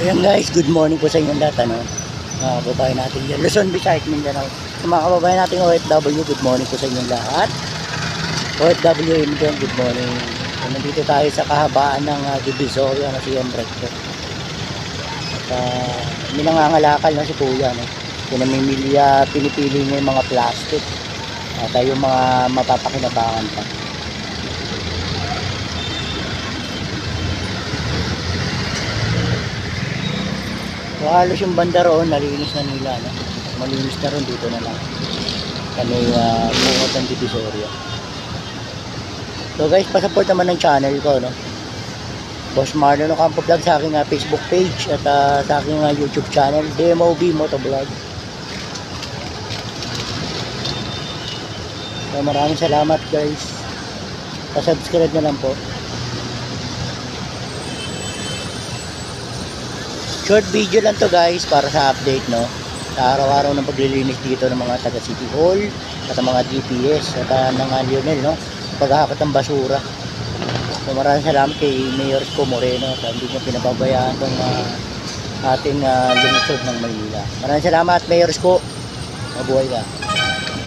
Ayan guys, good morning po sa inyong lahat. Mga kababayan natin dyan, Luzon, Visayas, Mindanao. Sa mga kababayan natin OFW, good morning po sa inyong lahat. OFW immigrant, good morning. So, nandito tayo sa kahabaan ng Divisoria na si Recto. At may nangangalakal na si Kuya. Pinamimili, pinipili niya yung mga plastic at yung mga mapapakinabangan pa. So, halos yung banda roon, nalinis na nila. Malinis na ron, dito na lang. Kami buhat ng Divisoria. So guys, pasupport naman ng channel ko, Boss Marlon Ocampo Vlog sa aking Facebook page at sa aking YouTube channel, DMOB Motovlog. So maraming salamat guys. Pa-subscribe na lang po. Short video lang to guys para sa update, sa araw-araw ng paglilinis dito ng mga taga City Hall at mga DPS at ng Lionel, paghahakot ng basura. So maraming salamat kay Mayor Isko Moreno sa hindi niya pinababayaan ng ating lungsod ng Maynila. Maraming salamat Mayor Isko. Mabuhay ka.